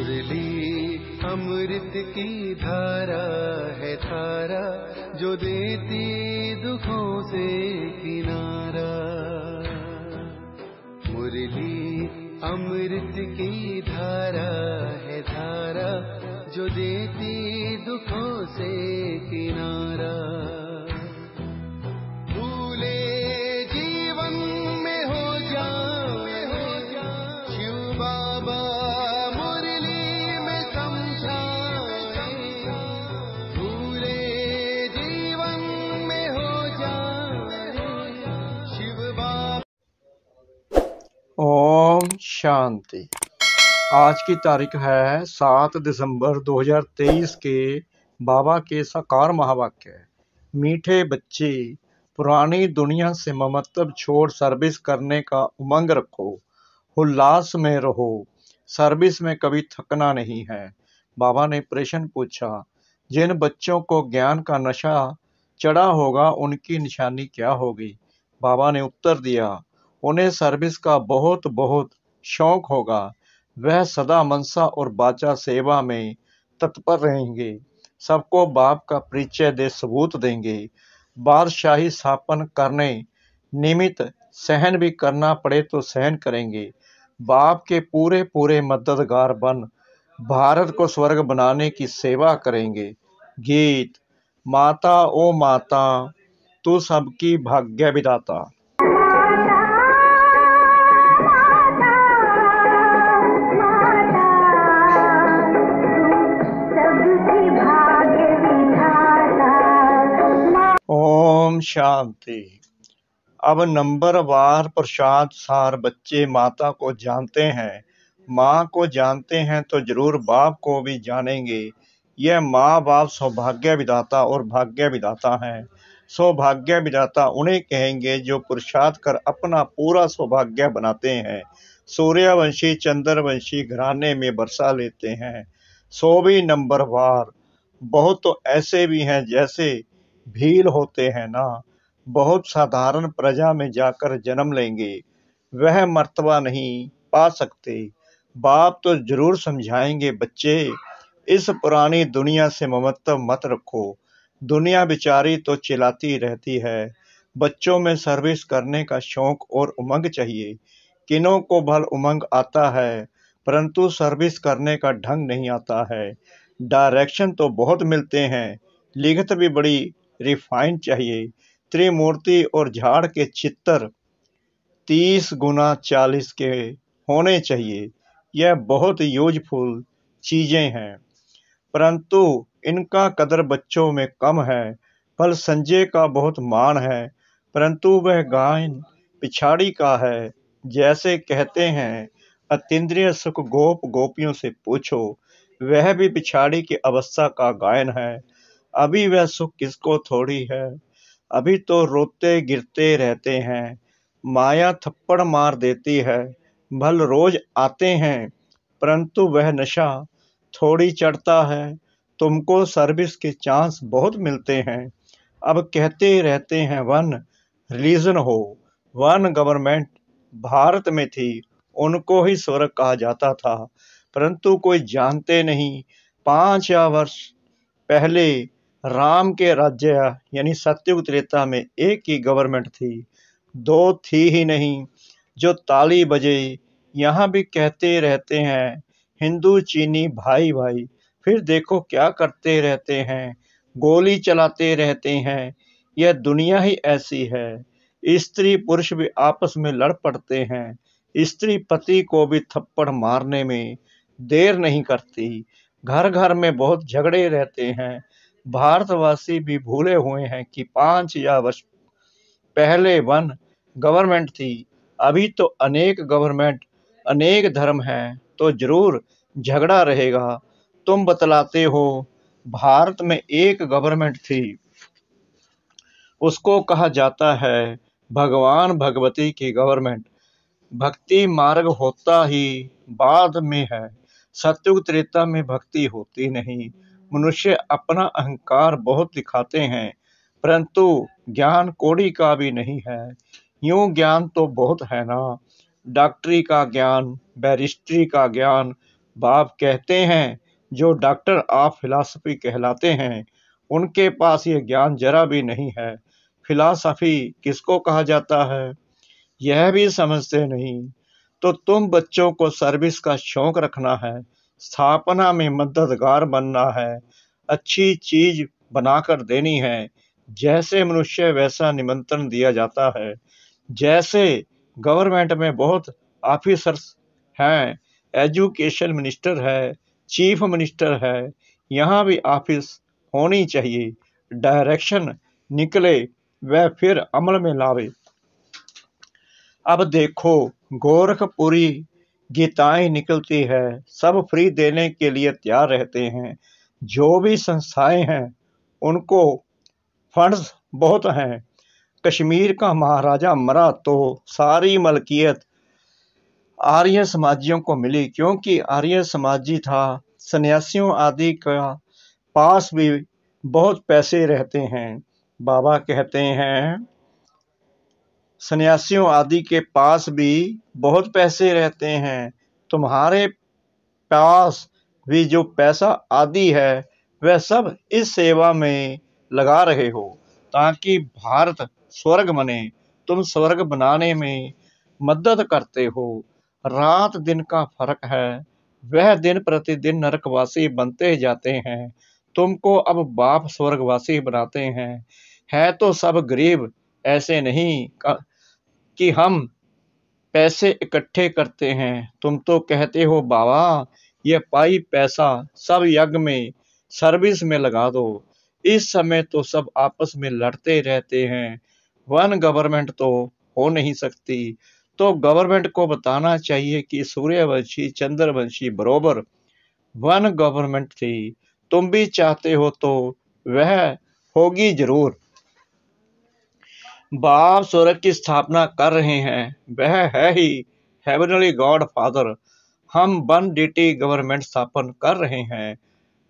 मुरली अमृत की धारा है धारा, जो देती दुखों से किनारा। मुरली अमृत की धारा है धारा, जो देती दुखों से किनारा। भूले जीवन में हो जाए शिव बाबा मुरली में समझाए। भूले जीवन में हो जाए शिव बाबा। ओम शांति। आज की तारीख है 7 दिसंबर 2023 के बाबा के साकार महावाक्य। मीठे बच्चे, पुरानी दुनिया से ममत्व छोड़ सर्विस करने का उमंग रखो, उल्लास में रहो, सर्विस में कभी थकना नहीं है। बाबा ने प्रश्न पूछा, जिन बच्चों को ज्ञान का नशा चढ़ा होगा उनकी निशानी क्या होगी? बाबा ने उत्तर दिया, उन्हें सर्विस का बहुत बहुत शौक होगा। वह सदा मनसा और बाचा सेवा में तत्पर रहेंगे। सबको बाप का परिचय दे सबूत देंगे। बादशाही स्थापन करने निमित्त सहन भी करना पड़े तो सहन करेंगे। बाप के पूरे पूरे मददगार बन भारत को स्वर्ग बनाने की सेवा करेंगे। गीत। माता ओ माता, तू सबकी भाग्य विधाता। ओम शांति। अब नंबरवार प्रसाद सार बच्चे माता को जानते हैं, माँ को जानते हैं तो जरूर बाप को भी जानेंगे। यह माँ बाप सौभाग्य विधाता और भाग्य विधाता हैं। सौभाग्य विधाता उन्हें कहेंगे जो पुरुषार्थ कर अपना पूरा सौभाग्य बनाते हैं। सूर्यवंशी चंद्रवंशी घराने में बरसा लेते हैं। 100 नंबरवार। बहुत तो ऐसे भी हैं जैसे भील होते हैं ना, बहुत साधारण प्रजा में जाकर जन्म लेंगे, वह मर्तबा नहीं पा सकते। बाप तो जरूर समझाएंगे, बच्चे इस पुरानी दुनिया से ममत्व मत रखो। दुनिया बेचारी तो चिल्लाती रहती है। बच्चों में सर्विस करने का शौक और उमंग चाहिए। किन्हों को भल उमंग आता है, परंतु सर्विस करने का ढंग नहीं आता है। डायरेक्शन तो बहुत मिलते हैं, लिखत भी बड़ी रिफाइन चाहिए। त्रिमूर्ति और झाड़ के चित्र 30x40 के होने चाहिए। यह बहुत यूजफुल चीजें हैं, परंतु इनका कदर बच्चों में कम है। फल संजय का बहुत मान है, परंतु वह गायन पिछाड़ी का है। जैसे कहते हैं, अतीन्द्रिय सुख गोप गोपियों से पूछो, वह भी पिछाड़ी की अवस्था का गायन है। अभी वह सुख किसको थोड़ी है, अभी तो रोते गिरते रहते हैं। माया थप्पड़ मार देती है, भल रोज आते हैं, परंतु वह नशा थोड़ी चढ़ता है। तुमको सर्विस के चांस बहुत मिलते हैं। अब कहते रहते हैं वन रिलीजन हो, वन गवर्नमेंट भारत में थी, उनको ही स्वर्ग कहा जाता था, परंतु कोई जानते नहीं। 5 वर्ष पहले राम के राज्य यानी सतयुग त्रेता में एक ही गवर्नमेंट थी, 2 थी ही नहीं। जो ताली बजे यहाँ भी कहते रहते हैं हिंदू चीनी भाई भाई, फिर देखो क्या करते रहते हैं, गोली चलाते रहते हैं। यह दुनिया ही ऐसी है। स्त्री पुरुष भी आपस में लड़ पड़ते हैं। स्त्री पति को भी थप्पड़ मारने में देर नहीं करती। घर घर में बहुत झगड़े रहते हैं। भारतवासी भी भूले हुए हैं कि 5 वर्ष पहले वन गवर्नमेंट थी। अभी तो अनेक गवर्नमेंट, अनेक धर्म हैं, तो जरूर झगड़ा रहेगा। तुम बतलाते हो भारत में एक गवर्नमेंट थी, उसको कहा जाता है भगवान भगवती की गवर्नमेंट। भक्ति मार्ग होता ही बाद में है। सतयुग त्रेता में भक्ति होती नहीं। मनुष्य अपना अहंकार बहुत दिखाते हैं, परंतु ज्ञान कौड़ी का भी नहीं है। यूं ज्ञान तो बहुत है ना, डॉक्टरी का ज्ञान, बैरिस्ट्री का ज्ञान, बाप कहते हैं जो डॉक्टर ऑफ फिलॉसफी कहलाते हैं उनके पास ये ज्ञान जरा भी नहीं है। फिलॉसफी किसको कहा जाता है यह भी समझते नहीं। तो तुम बच्चों को सर्विस का शौक रखना है, स्थापना में मददगार बनना है, अच्छी चीज बनाकर देनी है। जैसे मनुष्य वैसा निमंत्रण दिया जाता है। जैसे गवर्नमेंट में बहुत ऑफिसर्स हैं, एजुकेशन मिनिस्टर है, चीफ मिनिस्टर है, यहाँ भी ऑफिस होनी चाहिए। डायरेक्शन निकले वह फिर अमल में लावे। अब देखो गोरखपुरी गीताएं निकलती है, सब फ्री देने के लिए तैयार रहते हैं। जो भी संस्थाएं हैं उनको फंड्स बहुत हैं। कश्मीर का महाराजा मरा तो सारी मलकियत आर्य समाजियों को मिली, क्योंकि आर्य समाजी था। सन्यासियों आदि का पास भी बहुत पैसे रहते हैं। बाबा कहते हैं सन्यासियों आदि के पास भी बहुत पैसे रहते हैं। तुम्हारे पास भी जो पैसा आदि है वह सब इस सेवा में लगा रहे हो ताकि भारत स्वर्ग बने। तुम स्वर्ग बनाने में मदद करते हो। रात दिन का फर्क है, वह दिन प्रतिदिन नरकवासी बनते जाते हैं। तुमको अब बाप स्वर्गवासी बनाते हैं। है तो सब गरीब, ऐसे नहीं कि हम पैसे इकट्ठे करते हैं। तुम तो कहते हो बाबा ये पाई पैसा सब यज्ञ में सर्विस में लगा दो। इस समय तो सब आपस में लड़ते रहते हैं। वन गवर्नमेंट तो हो नहीं सकती। तो गवर्नमेंट को बताना चाहिए कि सूर्यवंशी चंद्रवंशी बरोबर वन गवर्नमेंट थी। तुम भी चाहते हो तो वह होगी जरूर। बाप स्वर्ग की स्थापना कर रहे हैं, वह है ही हेवनली गॉड फादर। हम वन डिटी गवर्नमेंट स्थापन कर रहे हैं,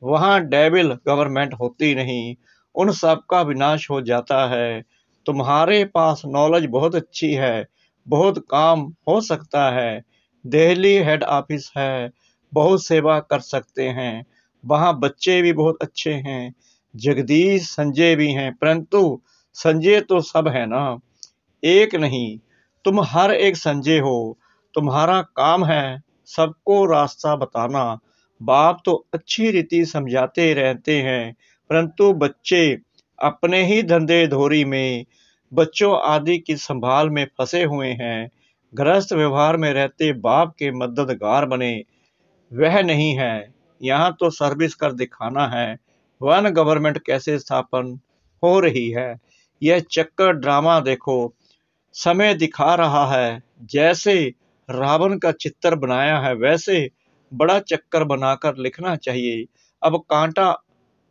वहाँ डेविल गवर्नमेंट होती नहीं, उन सब का विनाश हो जाता है। तुम्हारे पास नॉलेज बहुत अच्छी है, बहुत काम हो सकता है। दिल्ली हेड ऑफिस है, बहुत सेवा कर सकते हैं। वहाँ बच्चे भी बहुत अच्छे हैं, जगदीश संजय भी हैं, परंतु संजय तो सब है ना, एक नहीं। तुम हर एक संजय हो। तुम्हारा काम है सबको रास्ता बताना। बाप तो अच्छी रीति समझाते रहते हैं, परंतु बच्चे अपने ही धंधे धोरी में बच्चों आदि की संभाल में फंसे हुए हैं। गृहस्थ व्यवहार में रहते बाप के मददगार बने, वह नहीं है। यहाँ तो सर्विस कर दिखाना है। वन गवर्नमेंट कैसे स्थापन हो रही है, यह चक्कर ड्रामा देखो। समय दिखा रहा है, जैसे रावण का चित्र बनाया है वैसे बड़ा चक्कर बनाकर लिखना चाहिए। अब कांटा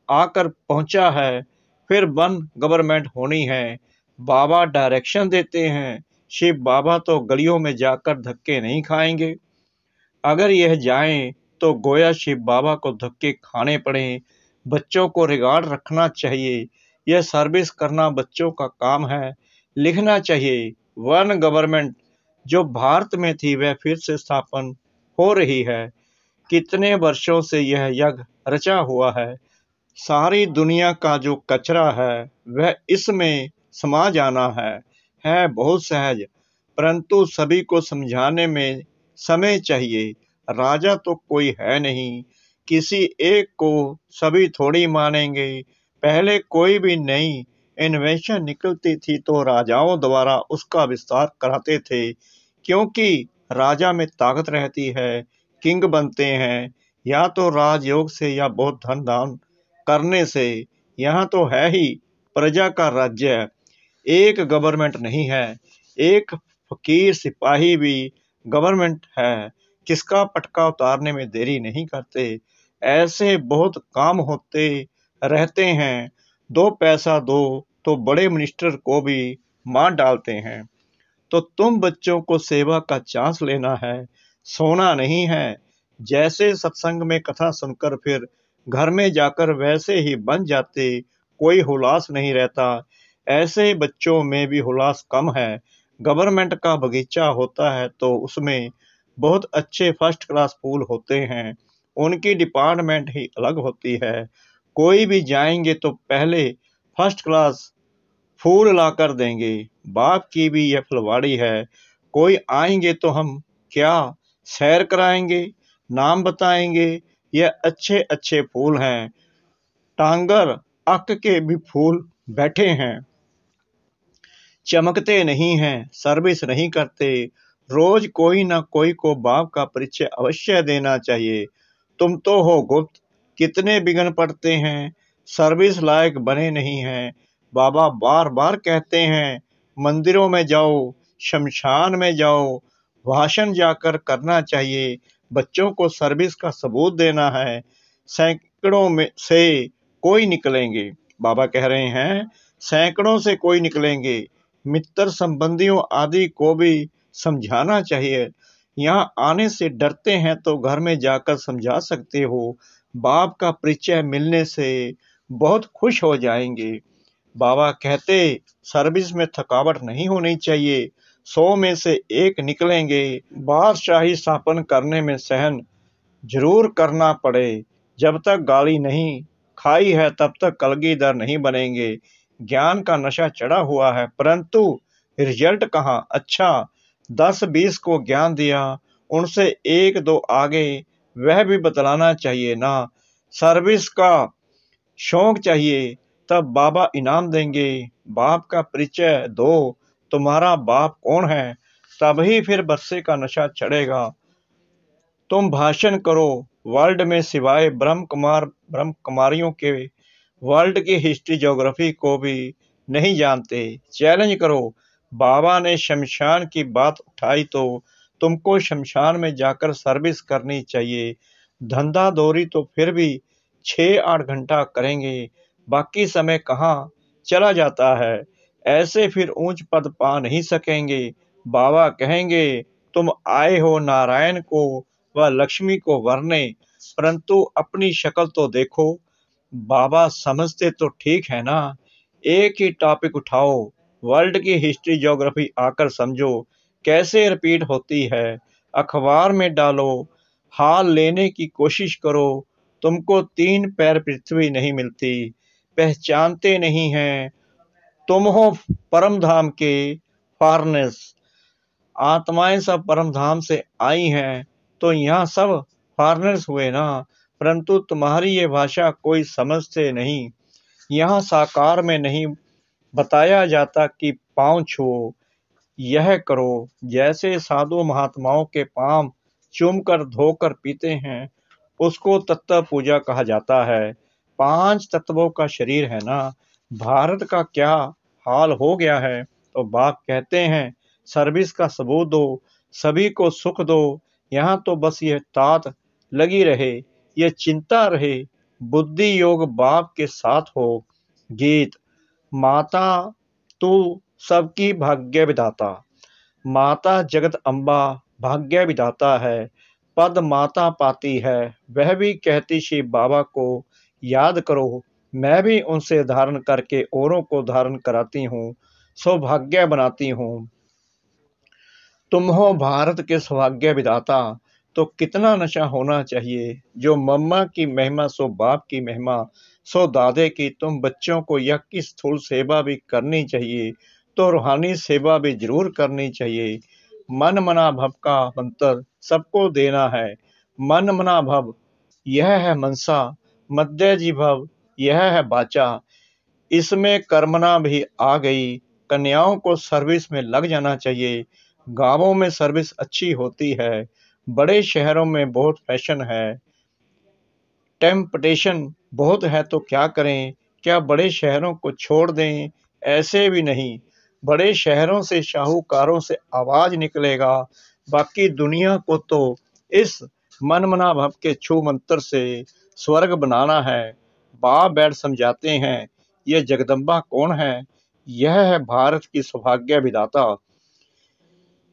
आकर पहुंचा है, फिर वन गवर्नमेंट होनी है। बाबा डायरेक्शन देते हैं। शिव बाबा तो गलियों में जाकर धक्के नहीं खाएंगे। अगर यह जाएं तो गोया शिव बाबा को धक्के खाने पड़े। बच्चों को रिगार्ड रखना चाहिए। यह सर्विस करना बच्चों का काम है। लिखना चाहिए वन गवर्नमेंट जो भारत में थी वह फिर से स्थापन हो रही है। कितने वर्षों से यह यज्ञ रचा हुआ है। सारी दुनिया का जो कचरा है वह इसमें समा जाना है बहुत सहज, परंतु सभी को समझाने में समय चाहिए। राजा तो कोई है नहीं, किसी एक को सभी थोड़ी मानेंगे। पहले कोई भी नई इन्वेंशन निकलती थी तो राजाओं द्वारा उसका विस्तार कराते थे, क्योंकि राजा में ताकत रहती है। किंग बनते हैं या तो राजयोग से या बहुत धन दान करने से। यहाँ तो है ही प्रजा का राज्य, एक गवर्नमेंट नहीं है। एक फकीर सिपाही भी गवर्नमेंट है, किसका पटका उतारने में देरी नहीं करते। ऐसे बहुत काम होते रहते हैं। दो पैसा दो तो बड़े मिनिस्टर को भी मार डालते हैं। तो तुम बच्चों को सेवा का चांस लेना है, सोना नहीं है। जैसे सत्संग में कथा सुनकर फिर घर में जाकर वैसे ही बन जाते, कोई हुलास नहीं रहता। ऐसे बच्चों में भी हुलास कम है। गवर्नमेंट का बगीचा होता है तो उसमें बहुत अच्छे फर्स्ट क्लास फूल होते हैं, उनकी डिपार्टमेंट ही अलग होती है। कोई भी जाएंगे तो पहले फर्स्ट क्लास फूल लाकर देंगे। बाप की भी यह फुलवाड़ी है, कोई आएंगे तो हम क्या सैर कराएंगे, नाम बताएंगे। यह अच्छे अच्छे फूल हैं, टांगर अक के भी फूल बैठे हैं, चमकते नहीं हैं, सर्विस नहीं करते। रोज कोई ना कोई को बाप का परिचय अवश्य देना चाहिए। तुम तो हो गुप्त, कितने बिगन पड़ते हैं, सर्विस लायक बने नहीं हैं। बाबा बार बार कहते हैं मंदिरों में जाओ, शमशान में जाओ, भाषण जाकर करना चाहिए, बच्चों को सर्विस का सबूत देना है। सैकड़ों में से कोई निकलेंगे, बाबा कह रहे हैं सैकड़ों से कोई निकलेंगे। मित्र संबंधियों आदि को भी समझाना चाहिए। यहाँ आने से डरते हैं तो घर में जाकर समझा सकते हो। बाप का परिचय मिलने से बहुत खुश हो जाएंगे। बाबा कहते सर्विस में थकावट नहीं होनी चाहिए, 100 में से एक निकलेंगे। बादशाही स्थापन करने में सहन जरूर करना पड़े, जब तक गाली नहीं खाई है तब तक कलगीधर नहीं बनेंगे। ज्ञान का नशा चढ़ा हुआ है परंतु रिजल्ट कहाँ। अच्छा 10-20 को ज्ञान दिया, उनसे 1-2 आगे, वह भी बतलाना चाहिए ना। सर्विस का शौक चाहिए, तब बाबा इनाम देंगे। बाप का परिचय दो, तुम्हारा बाप कौन है, तभी फिर बरसे का नशा चढ़ेगा। तुम भाषण करो, वर्ल्ड में सिवाय ब्रह्म कुमारियों के वर्ल्ड की हिस्ट्री ज्योग्राफी को भी नहीं जानते। चैलेंज करो। बाबा ने शमशान की बात उठाई तो तुमको शमशान में जाकर सर्विस करनी चाहिए। धंधा दौरी तो फिर भी 6-8 घंटा करेंगे, बाकी समय कहाँ चला जाता है। ऐसे फिर ऊंच पद पा नहीं सकेंगे। बाबा कहेंगे तुम आए हो नारायण को व लक्ष्मी को वरने, परंतु अपनी शक्ल तो देखो। बाबा समझते तो ठीक है ना, एक ही टॉपिक उठाओ, वर्ल्ड की हिस्ट्री ज्योग्राफी आकर समझो कैसे रिपीट होती है। अखबार में डालो, हाल लेने की कोशिश करो। तुमको 3 पैर पृथ्वी नहीं मिलती, पहचानते नहीं हैं। तुम हो परम धाम के फॉरनर्स, आत्माएं सब परम धाम से आई हैं, तो यहाँ सब फॉरनर्स हुए ना। परंतु तुम्हारी ये भाषा कोई समझते नहीं। यहाँ साकार में नहीं बताया जाता कि पांव छुओ, यह करो। जैसे साधु महात्माओं के पांव चूमकर धोकर पीते हैं, उसको तत्व पूजा कहा जाता है। 5 तत्वों का शरीर है ना। भारत का क्या हाल हो गया है, तो बाप कहते हैं सर्विस का सबूत दो, सभी को सुख दो। यहाँ तो बस यह तात लगी रहे, यह चिंता रहे, बुद्धि योग बाप के साथ हो। गीत। माता तू सबकी भाग्य विधाता, माता जगत अम्बा भाग्य विधाता है। पद माता पाती है, वह भी कहती शिव बाबा को याद करो। मैं भी उनसे धारण करके औरों को धारण कराती हूँ, सौभाग्य बनाती हूँ। तुम हो भारत के सौभाग्य विधाता, तो कितना नशा होना चाहिए। जो मम्मा की महिमा सो बाप की महिमा, सो दादे की। तुम बच्चों को यह की स्थूल सेवा भी करनी चाहिए, तो रूहानी सेवा भी जरूर करनी चाहिए। मन मना भव का मंत्र सबको देना है। मन मना भव यह है मनसा, मध्य जी भव यह है बाचा। इसमें कर्मना भी आ गई। कन्याओं को सर्विस में लग जाना चाहिए। गांवों में सर्विस अच्छी होती है, बड़े शहरों में बहुत फैशन है, टेम्पटेशन बहुत है, तो क्या करें। क्या बड़े शहरों को छोड़ दें, ऐसे भी नहीं। बड़े शहरों से शाहूकारों से आवाज निकलेगा, बाकी दुनिया को तो इस मनमना भव के छू मंत्र से स्वर्ग बनाना है। बाप बैठ समझाते हैं ये जगदम्बा कौन है। यह है भारत की सौभाग्य विधाता।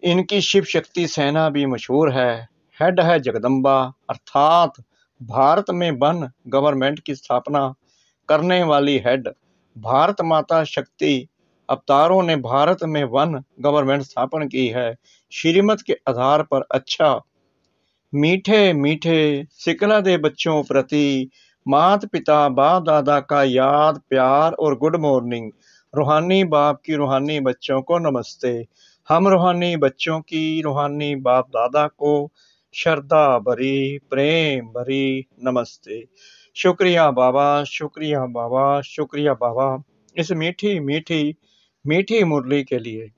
इनकी शिव शक्ति सेना भी मशहूर है। हेड है जगदम्बा, अर्थात भारत में वन गवर्नमेंट की स्थापना करने वाली हेड। भारत माता शक्ति अवतारों ने भारत में वन गवर्नमेंट स्थापन की है। श्रीमत के आधार पर अच्छा मीठे मीठे सिकला दे बच्चों प्रति मात पिता बाप दादा का याद प्यार और गुड मॉर्निंग। रूहानी बाप की रूहानी बच्चों को नमस्ते। हम रूहानी बच्चों की रूहानी बाप दादा को श्रद्धा भरी प्रेम भरी नमस्ते। शुक्रिया बाबा, शुक्रिया बाबा, शुक्रिया बाबा इस मीठी मीठी मीठी मुरली के लिए।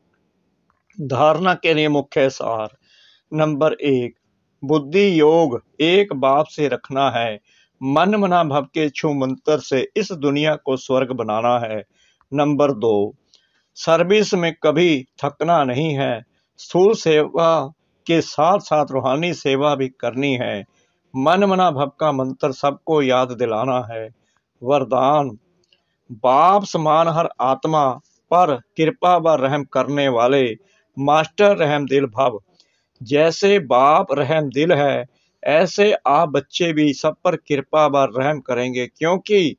धारणा के लिए मुख्य सार। नंबर 1, बुद्धि योग एक बाप से रखना है। मन मना भव के छू मंत्र से इस दुनिया को स्वर्ग बनाना है। नंबर 2, सर्विस में कभी थकना नहीं है। स्थूल सेवा के साथ साथ रूहानी सेवा भी करनी है। मन मना भव का मंत्र सबको याद दिलाना है। वरदान, बाप समान हर आत्मा पर कृपा व रहम करने वाले मास्टर रहम दिल भव। जैसे बाप रहम दिल है, ऐसे आप बच्चे भी सब पर कृपा व रहम करेंगे, क्योंकि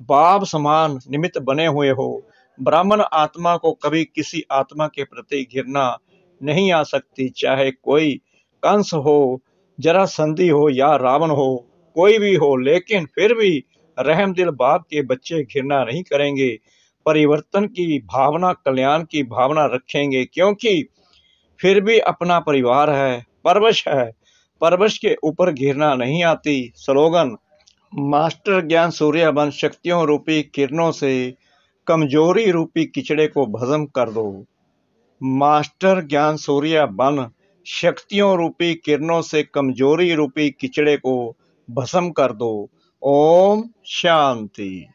बाप समान निमित्त बने हुए हो। ब्राह्मण आत्मा को कभी किसी आत्मा के प्रति घृणा नहीं आ सकती, चाहे कोई कंस हो, जरासंधी हो या रावण हो, कोई भी हो, लेकिन फिर भी रहम दिल बाप के बच्चे घृणा नहीं करेंगे। परिवर्तन की भावना, कल्याण की भावना रखेंगे, क्योंकि फिर भी अपना परिवार है, परवश है। परवश के ऊपर घृणा नहीं आती। स्लोगन, मास्टर ज्ञान सूर्य बन शक्तियों रूपी किरणों से कमजोरी रूपी किचड़े को भस्म कर दो। मास्टर ज्ञान सूर्य बन शक्तियों रूपी किरणों से कमजोरी रूपी किचड़े को भस्म कर दो। ओम शांति।